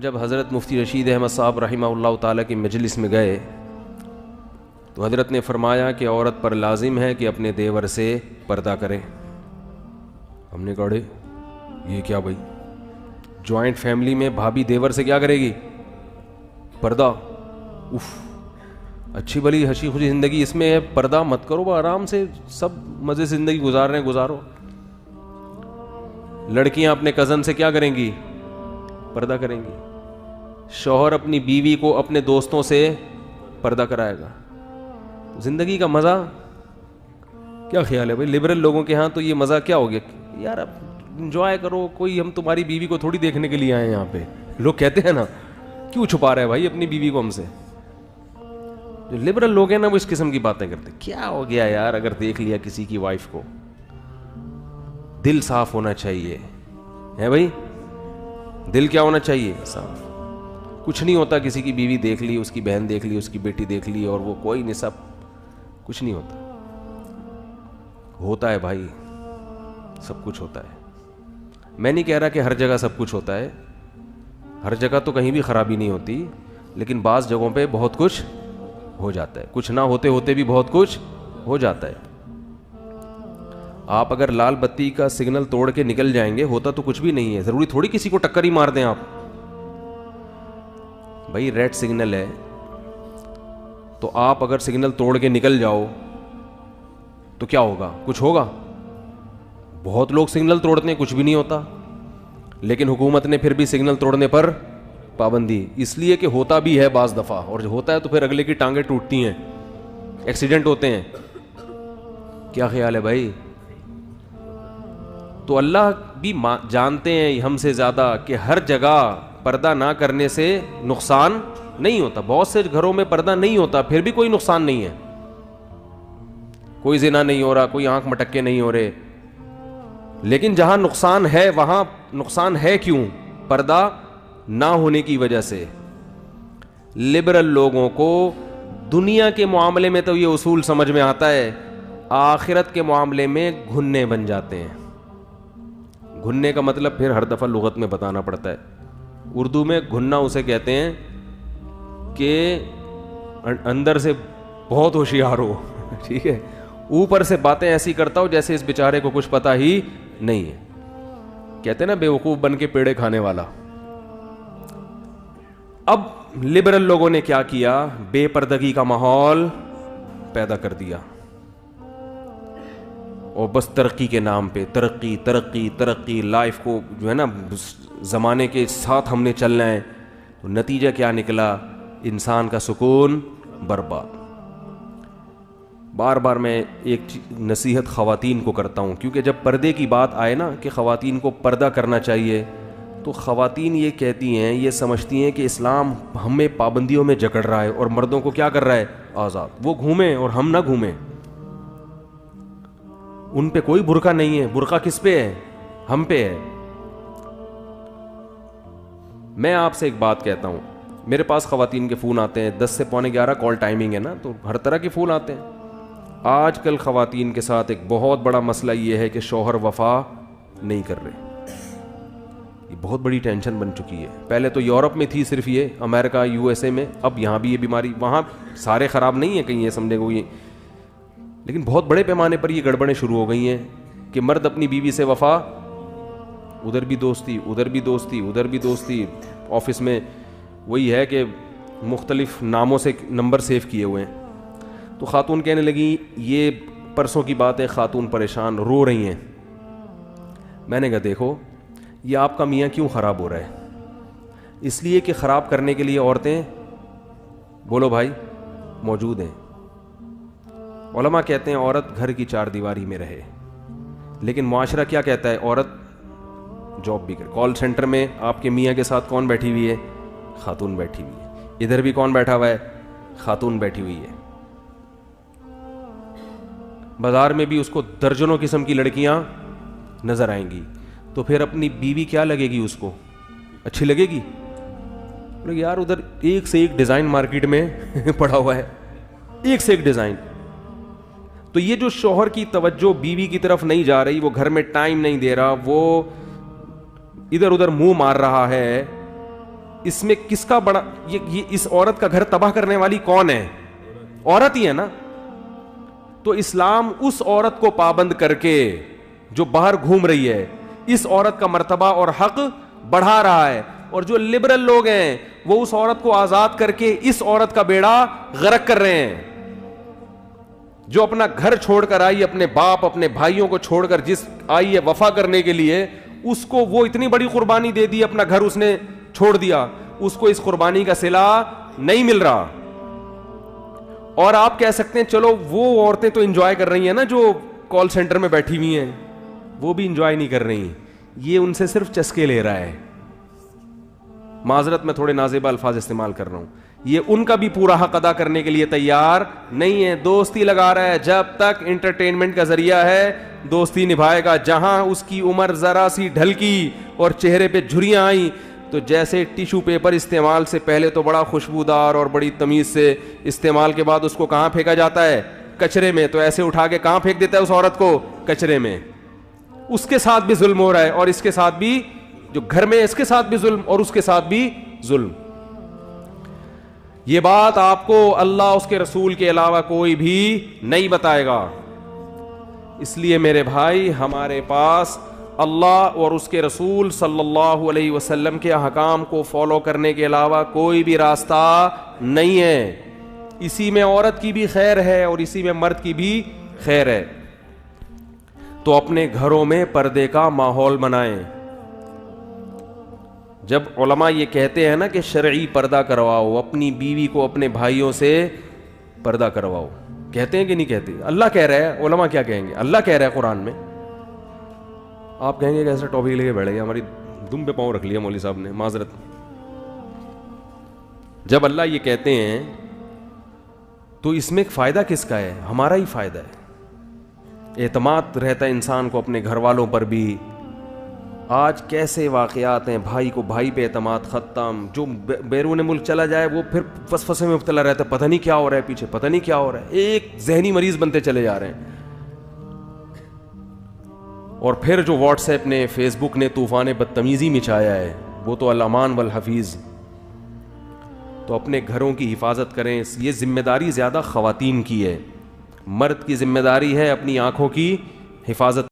جب حضرت مفتی رشید احمد صاحب رحمہ اللہ تعالیٰ کی مجلس میں گئے تو حضرت نے فرمایا کہ عورت پر لازم ہے کہ اپنے دیور سے پردہ کرے. ہم نے کہا یہ کیا بھائی, جوائنٹ فیملی میں بھابھی دیور سے کیا کرے گی؟ پردہ. اف, اچھی بھلی ہنسی خوشی زندگی اس میں ہے, پردہ مت کرو, آرام سے سب مزے سے زندگی گزار رہے ہیں گزارو. لڑکیاں اپنے کزن سے کیا کریں گی؟ پردہ کریں گی. شوہر اپنی بیوی کو اپنے دوستوں سے پردہ کرائے گا. زندگی کا مزہ کیا خیال ہے بھائی؟ لبرل لوگوں کے ہاں تو یہ مزہ کیا ہو گیا یار, اب انجوائے کرو, کوئی ہم تمہاری بیوی کو تھوڑی دیکھنے کے لیے آئے ہیں یہاں پہ. لوگ کہتے ہیں نا کیوں چھپا رہے ہیں بھائی اپنی بیوی کو ہم سے. جو لبرل لوگ ہیں نا وہ اس قسم کی باتیں کرتے. کیا ہو گیا یار اگر دیکھ لیا کسی کی وائف کو؟ دل صاف ہونا چاہیے ہے بھائی, دل کیا ہونا چاہیے؟ صاف. کچھ نہیں ہوتا کسی کی بیوی دیکھ لی, اس کی بہن دیکھ لی, اس کی بیٹی دیکھ لی اور وہ کوئی نہیں, سب کچھ نہیں ہوتا. ہوتا ہے بھائی, سب کچھ ہوتا ہے. میں نہیں کہہ رہا کہ ہر جگہ سب کچھ ہوتا ہے, ہر جگہ تو کہیں بھی خرابی نہیں ہوتی, لیکن بعض جگہوں پہ بہت کچھ ہو جاتا ہے. کچھ نہ ہوتے ہوتے بھی بہت کچھ ہو جاتا ہے. آپ اگر لال بتی کا سگنل توڑ کے نکل جائیں گے ہوتا تو کچھ بھی نہیں ہے. ضروری تھوڑی کسی کو ٹکر ہی مار دیں آپ. بھائی ریڈ سگنل ہے تو آپ اگر سگنل توڑ کے نکل جاؤ تو کیا ہوگا؟ کچھ ہوگا؟ بہت لوگ سگنل توڑتے ہیں کچھ بھی نہیں ہوتا, لیکن حکومت نے پھر بھی سگنل توڑنے پر پابندی, اس لیے کہ ہوتا بھی ہے بعض دفعہ, اور جو ہوتا ہے تو پھر اگلے کی ٹانگیں ٹوٹتی ہیں, ایکسیڈنٹ ہوتے ہیں. کیا خیال ہے بھائی؟ تو اللہ بھی جانتے ہیں ہم سے زیادہ کہ ہر جگہ پردہ نہ کرنے سے نقصان نہیں ہوتا. بہت سے گھروں میں پردہ نہیں ہوتا پھر بھی کوئی نقصان نہیں ہے, کوئی زنا نہیں ہو رہا, کوئی آنکھ مٹکے نہیں ہو رہے, لیکن جہاں نقصان ہے وہاں نقصان ہے کیوں؟ پردہ نہ ہونے کی وجہ سے. لبرل لوگوں کو دنیا کے معاملے میں تو یہ اصول سمجھ میں آتا ہے, آخرت کے معاملے میں گھننے بن جاتے ہیں. گھننے کا مطلب پھر ہر دفعہ لغت میں بتانا پڑتا ہے. اردو میں گھننا اسے کہتے ہیں کہ اندر سے بہت ہوشیار ہو, ٹھیک ہے, اوپر سے باتیں ایسی کرتا ہو جیسے اس بیچارے کو کچھ پتا ہی نہیں ہے. کہتے ہیں نا بیوقوف بن کے پیڑے کھانے والا. اب لبرل لوگوں نے کیا کیا؟ بے پردگی کا ماحول پیدا کر دیا, اور بس ترقی کے نام پہ ترقی ترقی ترقی, لائف کو جو ہے نا زمانے کے ساتھ ہم نے چلنا ہے. تو نتیجہ کیا نکلا؟ انسان کا سکون برباد. بار بار میں ایک نصیحت خواتین کو کرتا ہوں, کیونکہ جب پردے کی بات آئے نا کہ خواتین کو پردہ کرنا چاہیے, تو خواتین یہ کہتی ہیں, یہ سمجھتی ہیں کہ اسلام ہمیں پابندیوں میں جکڑ رہا ہے اور مردوں کو کیا کر رہا ہے؟ آزاد. وہ گھومیں اور ہم نہ گھومیں. ان پہ کوئی برقع نہیں ہے. برقع کس پہ ہے؟ ہم پہ ہے. میں آپ سے ایک بات کہتا ہوں, میرے پاس خواتین کے فون آتے ہیں, 10 سے 11:15 کال ٹائمنگ ہے نا, تو ہر طرح کے فون آتے ہیں. آج کل خواتین کے ساتھ ایک بہت بڑا مسئلہ یہ ہے کہ شوہر وفا نہیں کر رہے. یہ بہت بڑی ٹینشن بن چکی ہے. پہلے تو یورپ میں تھی صرف یہ, امریکہ یو ایس اے میں, اب یہاں بھی یہ بیماری. وہاں سارے خراب نہیں ہیں کہیں یہ سمجھے کو یہ, لیکن بہت بڑے پیمانے پر یہ گڑبڑیں شروع ہو گئی ہیں کہ مرد اپنی بیوی سے وفا, ادھر بھی دوستی ادھر بھی دوستی ادھر بھی دوستی. آفس میں وہی ہے کہ مختلف ناموں سے نمبر سیو کیے ہوئے ہیں. تو خاتون کہنے لگی, یہ پرسوں کی بات ہے, خاتون پریشان رو رہی ہیں. میں نے کہا دیکھو یہ آپ کا میاں کیوں خراب ہو رہا ہے؟ اس لیے کہ خراب کرنے کے لیے عورتیں, بولو بھائی, موجود ہیں. علماء کہتے ہیں عورت گھر کی 4 دیواری میں رہے, لیکن معاشرہ کیا کہتا ہے؟ عورت جاب بھی کرے. کال سینٹر میں آپ کے میاں کے ساتھ کون بیٹھی ہوئی ہے؟ خاتون بیٹھی ہوئی ہے. ادھر بھی کون بیٹھا ہوا ہے؟ خاتون بیٹھی ہوئی ہے. بازار میں بھی اس کو درجنوں قسم کی لڑکیاں نظر آئیں گی. تو پھر اپنی بیوی کیا لگے گی اس کو؟ اچھی لگے گی؟ یار ادھر ایک سے ایک ڈیزائن مارکیٹ میں پڑا ہوا ہے, ایک سے ایک ڈیزائن. تو یہ جو شوہر کی توجہ بیوی کی طرف نہیں جا رہی, وہ گھر میں ٹائم نہیں دے رہا, وہ ادھر ادھر منہ مار رہا ہے, اس میں کس کا بڑا یہ اس عورت کا گھر تباہ کرنے والی کون ہے؟ عورت ہی ہے نا. تو اسلام اس عورت کو پابند کر کے جو باہر گھوم رہی ہے, اس عورت کا مرتبہ اور حق بڑھا رہا ہے, اور جو لبرل لوگ ہیں وہ اس عورت کو آزاد کر کے اس عورت کا بیڑا غرق کر رہے ہیں. جو اپنا گھر چھوڑ کر آئی, اپنے باپ اپنے بھائیوں کو چھوڑ کر جس آئی ہے وفا کرنے کے لیے, اس کو وہ اتنی بڑی قربانی دے دی, اپنا گھر اس نے چھوڑ دیا, اس کو اس قربانی کا صلہ نہیں مل رہا. اور آپ کہہ سکتے ہیں چلو وہ عورتیں تو انجوائے کر رہی ہیں نا جو کال سینٹر میں بیٹھی ہوئی ہیں, وہ بھی انجوائے نہیں کر رہی, یہ ان سے صرف چسکے لے رہا ہے. معذرت میں تھوڑے نازیبہ الفاظ استعمال کر رہا ہوں, یہ ان کا بھی پورا حق ادا کرنے کے لیے تیار نہیں ہے, دوستی لگا رہا ہے. جب تک انٹرٹینمنٹ کا ذریعہ ہے دوستی نبھائے گا. جہاں اس کی عمر ذرا سی ڈھلکی اور چہرے پہ جھریاں آئیں تو جیسے ٹیشو پیپر استعمال سے پہلے تو بڑا خوشبودار اور بڑی تمیز سے, استعمال کے بعد اس کو کہاں پھینکا جاتا ہے؟ کچرے میں. تو ایسے اٹھا کے کہاں پھینک دیتا ہے اس عورت کو؟ کچرے میں. اس کے ساتھ بھی ظلم ہو رہا ہے, اور اس کے ساتھ بھی جو گھر میں اس کے ساتھ بھی ظلم, اور اس کے ساتھ بھی ظلم. یہ بات آپ کو اللہ اس کے رسول کے علاوہ کوئی بھی نہیں بتائے گا. اس لیے میرے بھائی, ہمارے پاس اللہ اور اس کے رسول صلی اللہ علیہ وسلم کے احکام کو فالو کرنے کے علاوہ کوئی بھی راستہ نہیں ہے. اسی میں عورت کی بھی خیر ہے اور اسی میں مرد کی بھی خیر ہے. تو اپنے گھروں میں پردے کا ماحول بنائیں. جب علماء یہ کہتے ہیں نا کہ شرعی پردہ کرواؤ, اپنی بیوی کو اپنے بھائیوں سے پردہ کرواؤ, کہتے ہیں کہ نہیں کہتے؟ اللہ کہہ رہا ہے, علماء کیا کہیں گے؟ اللہ کہہ رہا ہے قرآن میں. آپ کہیں گے کہ ایسا ٹاپک لے کے بیٹھ گئے, ہماری دم پہ پاؤں رکھ لیا مولوی صاحب نے, معذرت. جب اللہ یہ کہتے ہیں تو اس میں فائدہ کس کا ہے؟ ہمارا ہی فائدہ ہے. اعتماد رہتا ہے انسان کو اپنے گھر والوں پر بھی. آج کیسے واقعات ہیں, بھائی کو بھائی پہ اعتماد ختم. جو بیرون ملک چلا جائے وہ پھر وسوسے میں مبتلا رہتا ہے, پتہ نہیں کیا ہو رہا ہے پیچھے, پتہ نہیں کیا ہو رہا ہے. ایک ذہنی مریض بنتے چلے جا رہے ہیں. اور پھر جو واٹس ایپ نے, فیس بک نے طوفان بدتمیزی مچایا ہے, وہ تو الامان والحفیظ. تو اپنے گھروں کی حفاظت کریں. یہ ذمہ داری زیادہ خواتین کی ہے, مرد کی ذمہ داری ہے اپنی آنکھوں کی حفاظت.